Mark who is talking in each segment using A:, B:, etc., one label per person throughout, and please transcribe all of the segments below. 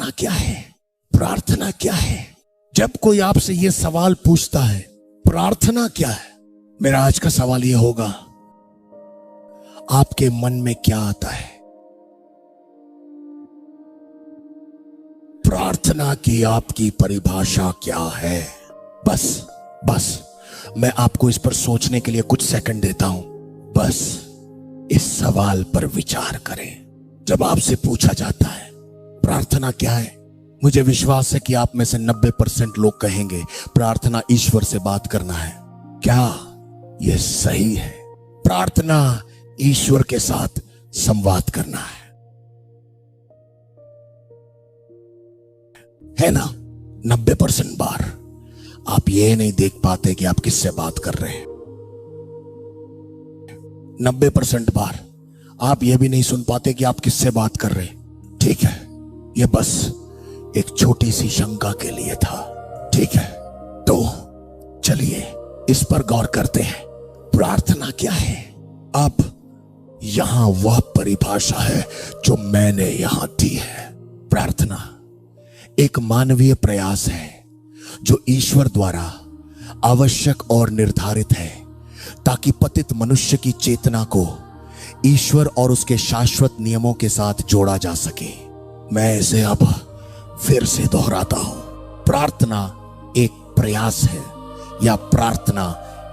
A: प्रार्थना क्या है? प्रार्थना क्या है? जब कोई आपसे यह सवाल पूछता है प्रार्थना क्या है, मेरा आज का सवाल यह होगा, आपके मन में क्या आता है? प्रार्थना की आपकी परिभाषा क्या है? बस मैं आपको इस पर सोचने के लिए कुछ सेकंड देता हूं। बस इस सवाल पर विचार करें। जब आपसे पूछा जाता है प्रार्थना क्या है, मुझे विश्वास है कि आप में से 90% लोग कहेंगे प्रार्थना ईश्वर से बात करना है। क्या यह सही है? प्रार्थना ईश्वर के साथ संवाद करना है ना? 90% बार आप ये नहीं देख पाते कि आप किससे बात कर रहे हैं। 90% बार आप ये भी नहीं सुन पाते कि आप किससे बात कर रहे हैं। ठीक है, ये बस एक छोटी सी शंका के लिए था। ठीक है, तो चलिए इस पर गौर करते हैं। प्रार्थना क्या है? अब यहां वह परिभाषा है जो मैंने यहां दी है। प्रार्थना एक मानवीय प्रयास है जो ईश्वर द्वारा आवश्यक और निर्धारित है ताकि पतित मनुष्य की चेतना को ईश्वर और उसके शाश्वत नियमों के साथ जोड़ा जा सके। मैं इसे अब फिर से दोहराता हूं। प्रार्थना एक प्रयास है, या प्रार्थना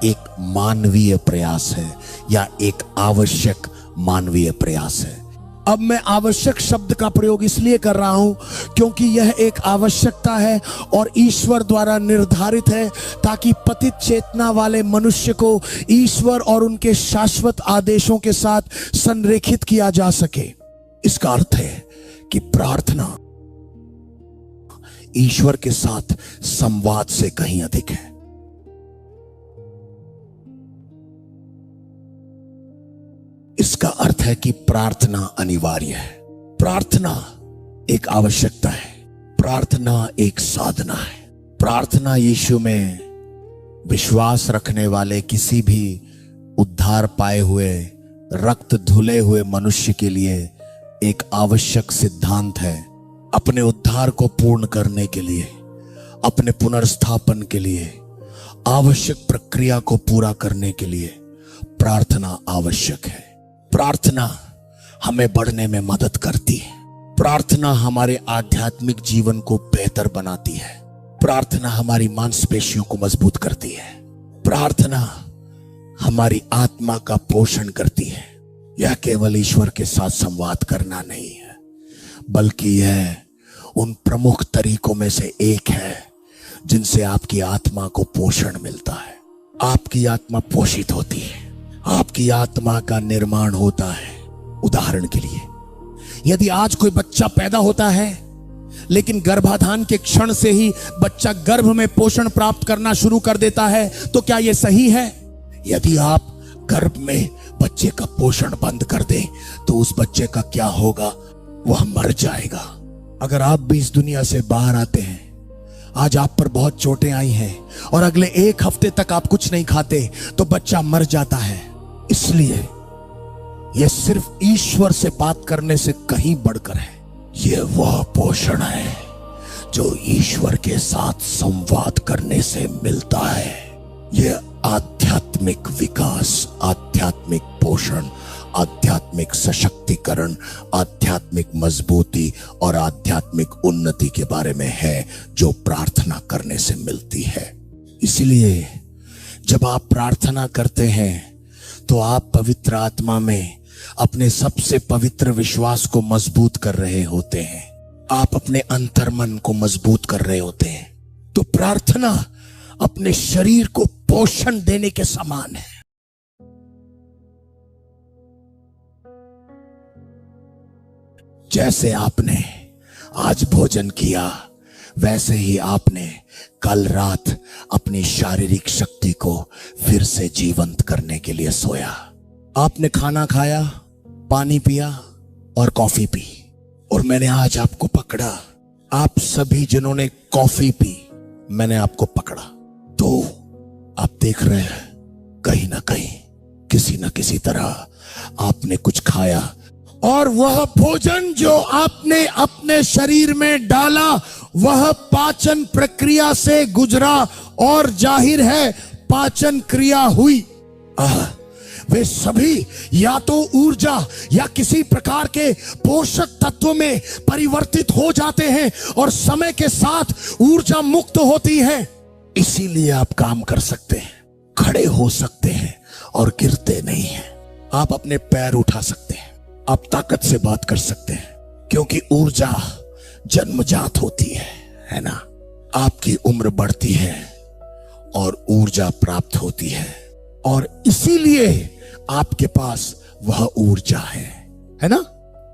A: एक मानवीय प्रयास है, या एक आवश्यक मानवीय प्रयास है। अब मैं आवश्यक शब्द का प्रयोग इसलिए कर रहा हूं क्योंकि यह एक आवश्यकता है और ईश्वर द्वारा निर्धारित है ताकि पतित चेतना वाले मनुष्य को ईश्वर और उनके शाश्वत आदेशों के साथ संरेखित किया जा सके। इसका अर्थ है कि प्रार्थना ईश्वर के साथ संवाद से कहीं अधिक है। इसका अर्थ है कि प्रार्थना अनिवार्य है, प्रार्थना एक आवश्यकता है, प्रार्थना एक साधना है। प्रार्थना यीशु में विश्वास रखने वाले किसी भी उद्धार पाए हुए, रक्त धुले हुए मनुष्य के लिए एक आवश्यक सिद्धांत है। अपने उद्धार को पूर्ण करने के लिए, अपने पुनर्स्थापन के लिए, आवश्यक प्रक्रिया को पूरा करने के लिए प्रार्थना आवश्यक है। प्रार्थना हमें बढ़ने में मदद करती है। प्रार्थना हमारे आध्यात्मिक जीवन को बेहतर बनाती है। प्रार्थना हमारी मांसपेशियों को मजबूत करती है। प्रार्थना हमारी आत्मा का पोषण करती है। यह केवल ईश्वर के साथ संवाद करना नहीं है, बल्कि यह उन प्रमुख तरीकों में से एक है जिनसे आपकी आत्मा को पोषण मिलता है। आपकी आत्मा पोषित होती है, आपकी आत्मा का निर्माण होता है। उदाहरण के लिए, यदि आज कोई बच्चा पैदा होता है लेकिन गर्भाधान के क्षण से ही बच्चा गर्भ में पोषण प्राप्त करना शुरू कर देता है, तो क्या यह सही है? यदि आप गर्भ में बच्चे का पोषण बंद कर दें तो उस बच्चे का क्या होगा? वह मर जाएगा। अगर आप भी इस दुनिया से बाहर आते हैं, आज आप पर बहुत चोटें आई हैं और अगले 1 हफ्ते तक आप कुछ नहीं खाते, तो बच्चा मर जाता है। इसलिए यह सिर्फ ईश्वर से बात करने से कहीं बढ़कर है। यह वह पोषण है जो ईश्वर के साथ संवाद करने से मिलता है। यह आध्यात्मिक विकास, आध्यात्मिक पोषण, आध्यात्मिक सशक्तिकरण, आध्यात्मिक मजबूती और आध्यात्मिक उन्नति के बारे में है जो प्रार्थना करने से मिलती है। इसलिए जब आप प्रार्थना करते हैं तो आप पवित्र आत्मा में अपने सबसे पवित्र विश्वास को मजबूत कर रहे होते हैं। आप अपने अंतर्मन को मजबूत कर रहे होते हैं। तो प्रार्थना अपने शरीर को पोषण देने के समान है। जैसे आपने आज भोजन किया, वैसे ही आपने कल रात अपनी शारीरिक शक्ति को फिर से जीवंत करने के लिए सोया। आपने खाना खाया, पानी पिया और कॉफी पी, और मैंने आज आपको पकड़ा। आप सभी जिन्होंने कॉफी पी, मैंने आपको पकड़ा। तो आप देख रहे हैं, कहीं ना कहीं, किसी ना किसी तरह आपने कुछ खाया और वह भोजन जो आपने अपने शरीर में डाला वह पाचन प्रक्रिया से गुजरा और जाहिर है पाचन क्रिया हुई। वे सभी या तो ऊर्जा या किसी प्रकार के पोषक तत्व में परिवर्तित हो जाते हैं और समय के साथ ऊर्जा मुक्त होती है। इसीलिए आप काम कर सकते हैं, खड़े हो सकते हैं और गिरते नहीं हैं। आप अपने पैर उठा सकते हैं, आप ताकत से बात कर सकते हैं, क्योंकि ऊर्जा जन्मजात होती है ना। आपकी उम्र बढ़ती है और ऊर्जा प्राप्त होती है और इसीलिए आपके पास वह ऊर्जा है ना।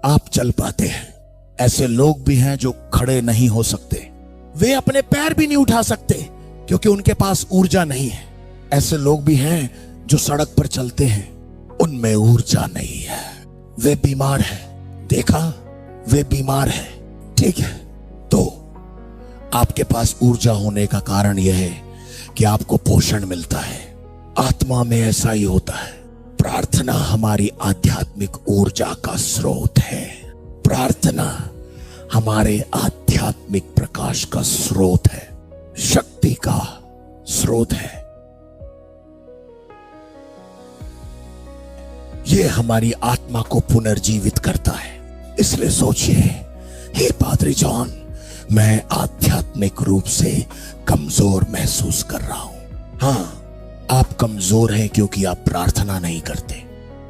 A: आप चल पाते हैं। ऐसे लोग भी हैं जो खड़े नहीं हो सकते, वे अपने पैर भी नहीं उठा सकते क्योंकि उनके पास ऊर्जा नहीं है। ऐसे लोग भी हैं जो सड़क पर चलते हैं, उनमें ऊर्जा नहीं है, वे बीमार हैं। देखा, वे बीमार हैं, ठीक है। तो आपके पास ऊर्जा होने का कारण यह है कि आपको पोषण मिलता है। आत्मा में ऐसा ही होता है। प्रार्थना हमारी आध्यात्मिक ऊर्जा का स्रोत है। प्रार्थना हमारे आध्यात्मिक प्रकाश का स्रोत है, शक्ति का स्रोत है। यह हमारी आत्मा को पुनर्जीवित करता है। इसलिए सोचिए, हे पादरी जॉन, मैं आध्यात्मिक रूप से कमजोर महसूस कर रहा हूं। हाँ, आप कमजोर हैं क्योंकि आप प्रार्थना नहीं करते,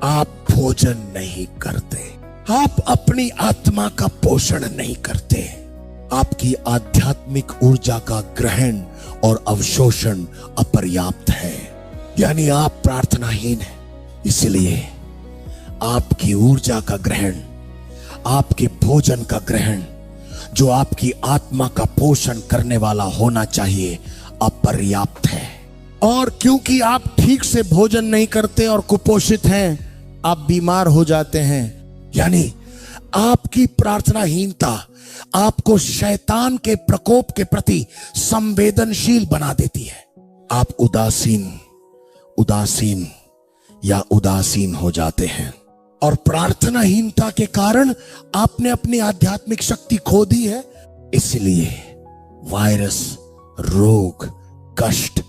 A: आप भोजन नहीं करते, आप अपनी आत्मा का पोषण नहीं करते। आपकी आध्यात्मिक ऊर्जा का ग्रहण और अवशोषण अपर्याप्त है, यानी आप प्रार्थनाहीन हैं। इसलिए आपकी ऊर्जा का ग्रहण, आपके भोजन का ग्रहण, जो आपकी आत्मा का पोषण करने वाला होना चाहिए, अपर्याप्त है। और क्योंकि आप ठीक से भोजन नहीं करते और कुपोषित हैं, आप बीमार हो जाते हैं। यानी आपकी प्रार्थनाहीनता आपको शैतान के प्रकोप के प्रति संवेदनशील बना देती है। आप उदासीन हो जाते हैं और प्रार्थनाहीनता के कारण आपने अपनी आध्यात्मिक शक्ति खो दी है। इसलिए वायरस, रोग, कष्ट,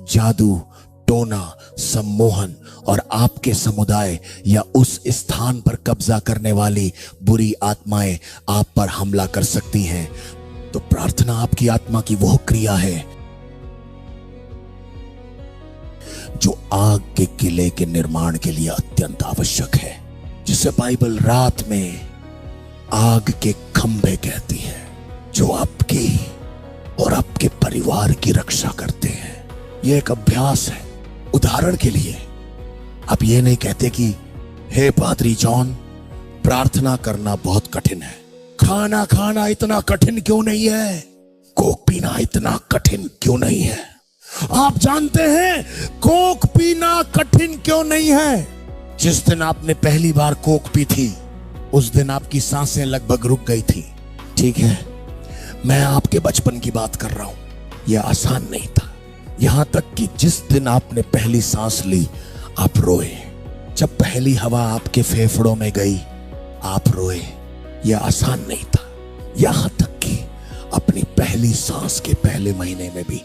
A: जादू, टोना, सम्मोहन और आपके समुदाय या उस स्थान पर कब्जा करने वाली बुरी आत्माएं आप पर हमला कर सकती हैं। तो प्रार्थना आपकी आत्मा की वह क्रिया है जो आग के किले के निर्माण के लिए अत्यंत आवश्यक है, जिसे बाइबल रात में आग के खंभे कहती है, जो आपकी और आपके परिवार की रक्षा करते हैं। यह एक अभ्यास है। उदाहरण के लिए, आप ये नहीं कहते कि हे पादरी जॉन, प्रार्थना करना बहुत कठिन है, खाना खाना इतना कठिन क्यों नहीं है, कोक पीना इतना कठिन क्यों नहीं है। आप जानते हैं कोक पीना कठिन क्यों नहीं है? जिस दिन आपने पहली बार कोक पी थी, उस दिन आपकी सांसें लगभग रुक गई थी, ठीक है। मैं आपके बचपन की बात कर रहा हूं। यह आसान नहीं था। यहां तक कि जिस दिन आपने पहली सांस ली, आप रोए। जब पहली हवा आपके फेफड़ों में गई, आप रोए। यह आसान नहीं था। यहां तक कि अपनी पहली सांस के पहले महीने में भी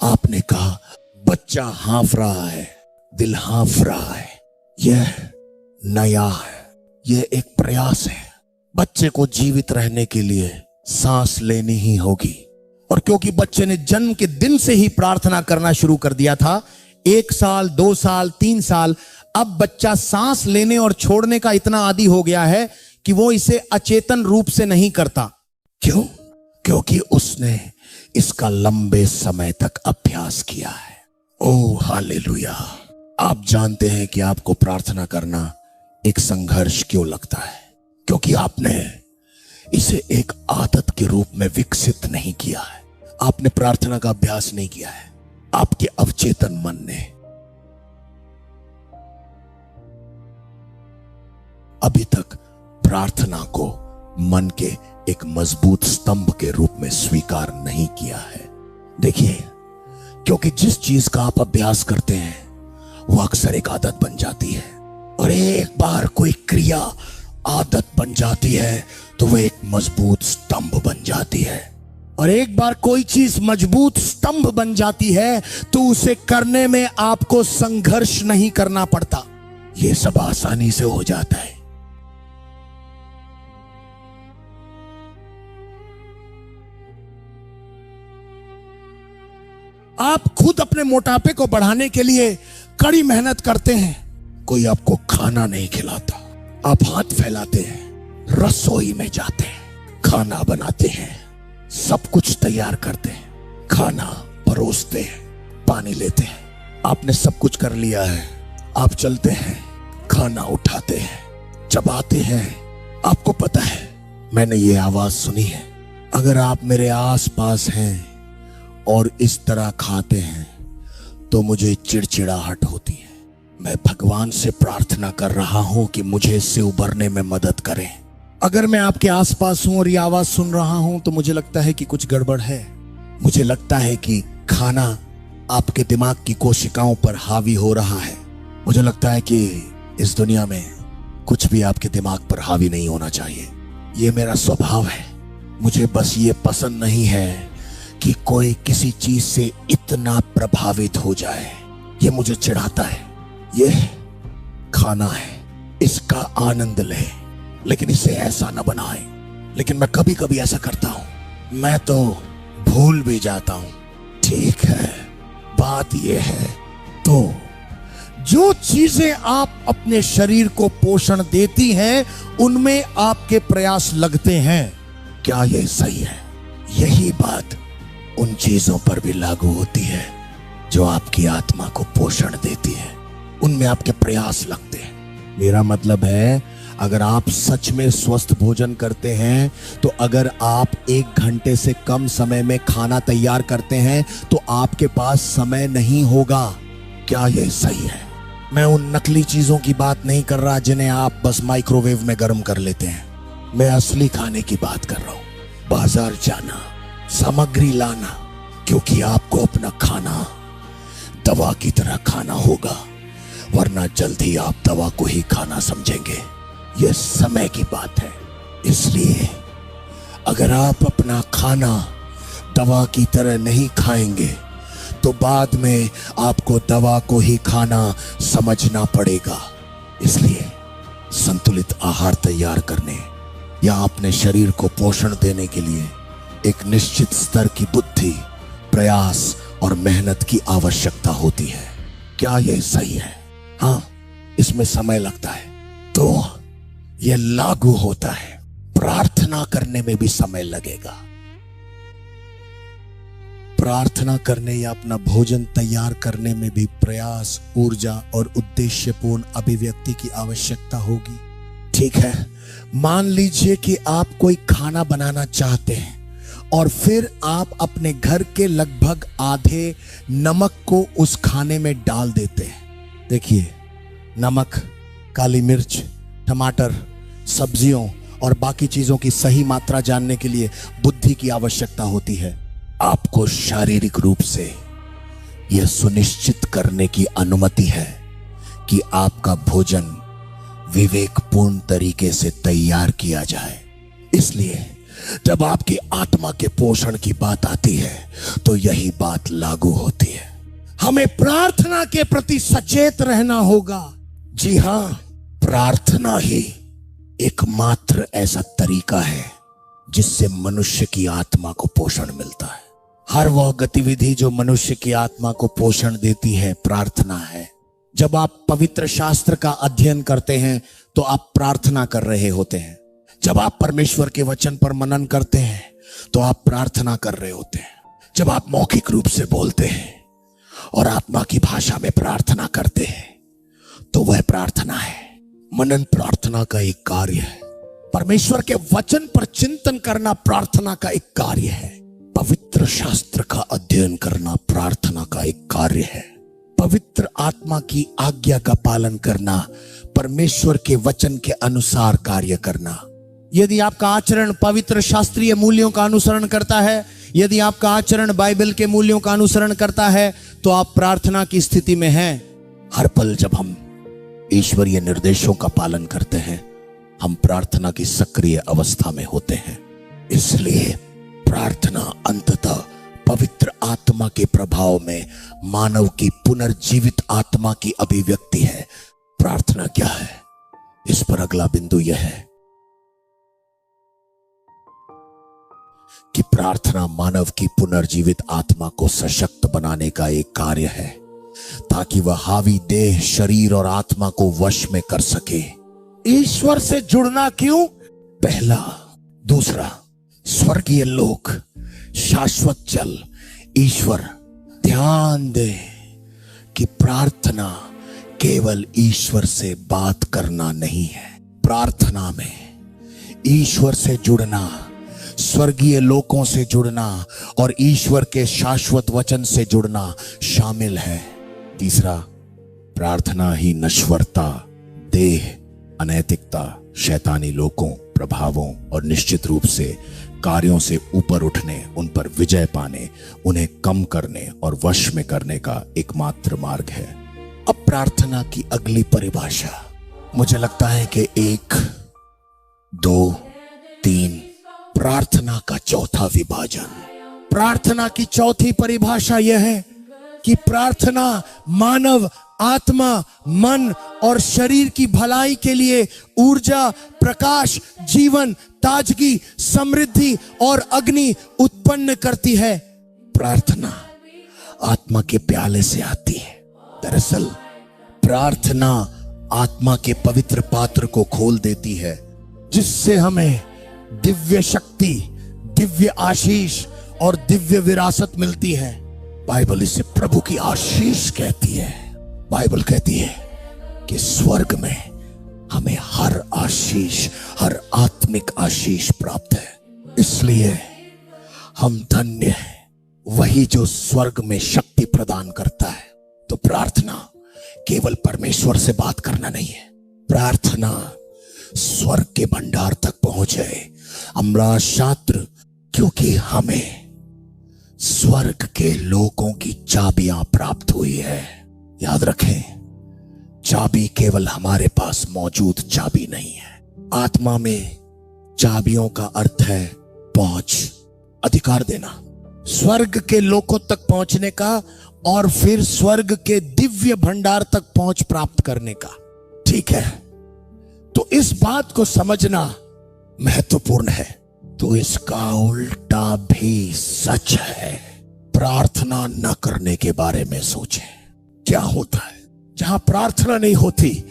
A: आपने कहा, बच्चा हाँफ रहा है, दिल हाँफ रहा है। यह नया है, यह एक प्रयास है। बच्चे को जीवित रहने के लिए सांस लेनी ही होगी। और क्योंकि बच्चे ने जन्म के दिन से ही प्रार्थना करना शुरू कर दिया था, 1 साल, 2 साल, 3 साल, अब बच्चा सांस लेने और छोड़ने का इतना आदी हो गया है कि वो इसे अचेतन रूप से नहीं करता। क्यों? क्योंकि उसने इसका लंबे समय तक अभ्यास किया है। Oh hallelujah. आप जानते हैं कि आपको प्रार्थना करना एक संघर्ष क्यों लगता है? क्योंकि आपने इसे एक आदत के रूप में विकसित नहीं किया है। आपने प्रार्थना का अभ्यास नहीं किया है। आपके अवचेतन मन ने अभी तक प्रार्थना को मन के एक मजबूत स्तंभ के रूप में स्वीकार नहीं किया है। देखिए, क्योंकि जिस चीज का आप अभ्यास करते हैं वो अक्सर एक आदत बन जाती है, और एक बार कोई क्रिया आदत बन जाती है तो वह एक मजबूत स्तंभ बन जाती है। और एक बार कोई चीज मजबूत स्तंभ बन जाती है तो उसे करने में आपको संघर्ष नहीं करना पड़ता, यह सब आसानी से हो जाता है। आप खुद अपने मोटापे को बढ़ाने के लिए कड़ी मेहनत करते हैं, कोई आपको खाना नहीं खिलाता। आप हाथ फैलाते हैं, रसोई में जाते हैं, खाना बनाते हैं, सब कुछ तैयार करते हैं, खाना परोसते हैं, पानी लेते हैं, आपने सब कुछ कर लिया है। आप चलते हैं, खाना उठाते हैं, चबाते हैं। आपको पता है मैंने ये आवाज सुनी है, अगर आप मेरे आसपास हैं और इस तरह खाते हैं तो मुझे चिड़चिड़ाहट होती है। मैं भगवान से प्रार्थना कर रहा हूं कि मुझे इससे उबरने में मदद करें। अगर मैं आपके आसपास हूं और ये आवाज सुन रहा हूं तो मुझे लगता है कि कुछ गड़बड़ है। मुझे लगता है कि खाना आपके दिमाग की कोशिकाओं पर हावी हो रहा है। मुझे लगता है कि इस दुनिया में कुछ भी आपके दिमाग पर हावी नहीं होना चाहिए। ये मेरा स्वभाव है। मुझे बस ये पसंद नहीं है कि कोई किसी चीज से इतना प्रभावित हो जाए। ये मुझे चिढ़ाता है। ये खाना है, इसका आनंद ले, लेकिन इसे ऐसा न बनाए। लेकिन मैं कभी कभी ऐसा करता हूं, मैं तो भूल भी जाता हूं। ठीक है, बात यह है तो जो चीजें आप अपने शरीर को पोषण देती हैं उनमें आपके प्रयास लगते हैं। क्या यह सही है? यही बात उन चीजों पर भी लागू होती है जो आपकी आत्मा को पोषण देती है, उनमें आपके प्रयास लगते हैं। मेरा मतलब है, अगर आप सच में स्वस्थ भोजन करते हैं तो अगर आप 1 घंटे से कम समय में खाना तैयार करते हैं तो आपके पास समय नहीं होगा। क्या यह सही है? मैं उन नकली चीजों की बात नहीं कर रहा जिन्हें आप बस माइक्रोवेव में गर्म कर लेते हैं। मैं असली खाने की बात कर रहा हूं। बाजार जाना, सामग्री लाना, क्योंकि आपको अपना खाना दवा की तरह खाना होगा, वरना जल्द ही आप दवा को ही खाना समझेंगे। यह समय की बात है। इसलिए अगर आप अपना खाना दवा की तरह नहीं खाएंगे तो बाद में आपको दवा को ही खाना समझना पड़ेगा। इसलिए संतुलित आहार तैयार करने या अपने शरीर को पोषण देने के लिए एक निश्चित स्तर की बुद्धि, प्रयास और मेहनत की आवश्यकता होती है। क्या यह सही है? हाँ, इसमें समय लगता है, तो यह लागू होता है। प्रार्थना करने में भी समय लगेगा। प्रार्थना करने या अपना भोजन तैयार करने में भी प्रयास, ऊर्जा और उद्देश्यपूर्ण अभिव्यक्ति की आवश्यकता होगी। ठीक है, मान लीजिए कि आप कोई खाना बनाना चाहते हैं और फिर आप अपने घर के लगभग आधे नमक को उस खाने में डाल देते हैं। देखिए, नमक, काली मिर्च, टमाटर, सब्जियों और बाकी चीजों की सही मात्रा जानने के लिए बुद्धि की आवश्यकता होती है। आपको शारीरिक रूप से यह सुनिश्चित करने की अनुमति है कि आपका भोजन विवेकपूर्ण तरीके से तैयार किया जाए। इसलिए जब आपकी आत्मा के पोषण की बात आती है तो यही बात लागू होती है। हमें प्रार्थना के प्रति सचेत रहना होगा। जी हां, प्रार्थना ही एकमात्र ऐसा तरीका है जिससे मनुष्य की आत्मा को पोषण मिलता है। हर वह गतिविधि जो मनुष्य की आत्मा को पोषण देती है प्रार्थना है। जब आप पवित्र शास्त्र का अध्ययन करते हैं तो आप प्रार्थना कर रहे होते हैं। जब आप परमेश्वर के वचन पर मनन करते हैं तो आप प्रार्थना कर रहे होते हैं। जब आप मौखिक रूप से बोलते हैं और आत्मा की भाषा में प्रार्थना करते हैं तो वह प्रार्थना है। मनन प्रार्थना का एक कार्य है। परमेश्वर के वचन पर चिंतन करना प्रार्थना का एक कार्य है। पवित्र शास्त्र का अध्ययन करना प्रार्थना का एक कार्य है। पवित्र आत्मा की आज्ञा का पालन करना, परमेश्वर के वचन के अनुसार कार्य करना। यदि आपका आचरण पवित्र शास्त्रीय मूल्यों का अनुसरण करता है, यदि आपका आचरण बाइबल के मूल्यों का अनुसरण करता है तो आप प्रार्थना की स्थिति में हैं। हर पल जब हम ईश्वरीय निर्देशों का पालन करते हैं हम प्रार्थना की सक्रिय अवस्था में होते हैं। इसलिए प्रार्थना अंततः पवित्र आत्मा के प्रभाव में मानव की पुनर्जीवित आत्मा की अभिव्यक्ति है। प्रार्थना क्या है, इस पर अगला बिंदु यह है कि प्रार्थना मानव की पुनर्जीवित आत्मा को सशक्त बनाने का एक कार्य है, ताकि वह हावी देह, शरीर और आत्मा को वश में कर सके। ईश्वर से जुड़ना क्यों? पहला। दूसरा, स्वर्गीय लोक, शाश्वत जल, ईश्वर। ध्यान दे कि प्रार्थना केवल ईश्वर से बात करना नहीं है। प्रार्थना में ईश्वर से जुड़ना, स्वर्गीय लोकों से जुड़ना और ईश्वर के शाश्वत वचन से जुड़ना शामिल है। तीसरा, प्रार्थना ही नश्वरता, देह, अनैतिकता, शैतानी लोकों, प्रभावों और निश्चित रूप से कार्यों से ऊपर उठने, उन पर विजय पाने, उन्हें कम करने और वश में करने का एकमात्र मार्ग है। अब प्रार्थना की अगली परिभाषा, मुझे लगता है कि 1, 2, 3, प्रार्थना का चौथा विभाजन। प्रार्थना की चौथी परिभाषा यह है कि प्रार्थना मानव आत्मा, मन और शरीर की भलाई के लिए ऊर्जा, प्रकाश, जीवन, ताजगी, समृद्धि और अग्नि उत्पन्न करती है। प्रार्थना आत्मा के प्याले से आती है। दरअसल प्रार्थना आत्मा के पवित्र पात्र को खोल देती है, जिससे हमें दिव्य शक्ति, दिव्य आशीष और दिव्य विरासत मिलती है। बाइबल इसे प्रभु की आशीष कहती है। बाइबल कहती है कि स्वर्ग में हमें हर आशीष, हर आत्मिक आशीष प्राप्त है। इसलिए हम धन्य हैं, वही जो स्वर्ग में शक्ति प्रदान करता है। तो प्रार्थना केवल परमेश्वर से बात करना नहीं है, प्रार्थना स्वर्ग के भंडार तक पहुंचे। अम्ला शास्त्र, क्योंकि हमें स्वर्ग के लोकों की चाबियां प्राप्त हुई है। याद रखें, चाबी केवल हमारे पास मौजूद चाबी नहीं है। आत्मा में चाबियों का अर्थ है पहुंच, अधिकार देना, स्वर्ग के लोकों तक पहुंचने का और फिर स्वर्ग के दिव्य भंडार तक पहुंच प्राप्त करने का। ठीक है, तो इस बात को समझना महत्वपूर्ण है। तो इसका उल्टा भी सच है। प्रार्थना न करने के बारे में सोचें। क्या होता है जहां प्रार्थना नहीं होती?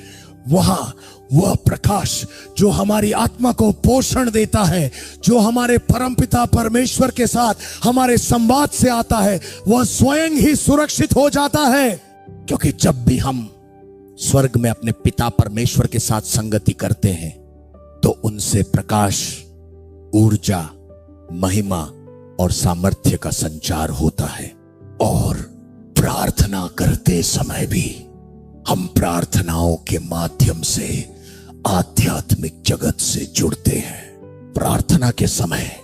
A: वहां वह प्रकाश जो हमारी आत्मा को पोषण देता है, जो हमारे परमपिता परमेश्वर के साथ हमारे संवाद से आता है, वह स्वयं ही सुरक्षित हो जाता है। क्योंकि जब भी हम स्वर्ग में अपने पिता परमेश्वर के साथ संगति करते हैं, तो उनसे प्रकाश, ऊर्जा, महिमा और सामर्थ्य का संचार होता है। और प्रार्थना करते समय भी हम प्रार्थनाओं के माध्यम से आध्यात्मिक जगत से जुड़ते हैं। प्रार्थना के समय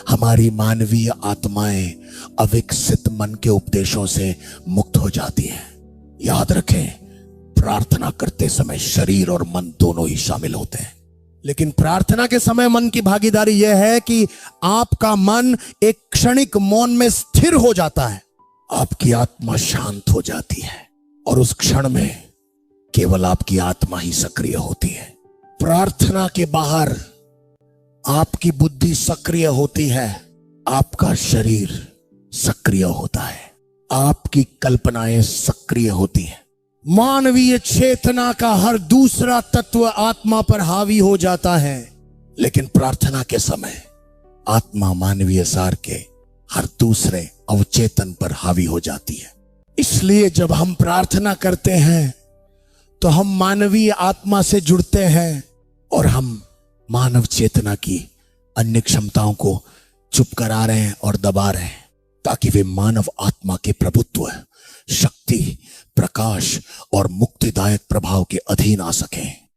A: हमारी मानवीय आत्माएं अविकसित मन के उपदेशों से मुक्त हो जाती हैं। याद रखें, प्रार्थना करते समय शरीर और मन दोनों ही शामिल होते हैं। लेकिन प्रार्थना के समय मन की भागीदारी यह है कि आपका मन एक क्षणिक मौन में स्थिर हो जाता है, आपकी आत्मा शांत हो जाती है और उस क्षण में केवल आपकी आत्मा ही सक्रिय होती है। प्रार्थना के बाहर आपकी बुद्धि सक्रिय होती है, आपका शरीर सक्रिय होता है, आपकी कल्पनाएं सक्रिय होती हैं। मानवीय चेतना का हर दूसरा तत्व आत्मा पर हावी हो जाता है। लेकिन प्रार्थना के समय आत्मा मानवीय सार के हर दूसरे अवचेतन पर हावी हो जाती है। इसलिए जब हम प्रार्थना करते हैं तो हम मानवीय आत्मा से जुड़ते हैं और हम मानव चेतना की अन्य क्षमताओं को चुप करा रहे हैं और दबा रहे हैं, ताकि वे मानव आत्मा के प्रभुत्व, शक्ति, प्रकाश और मुक्तिदायक प्रभाव के अधीन आ सकें।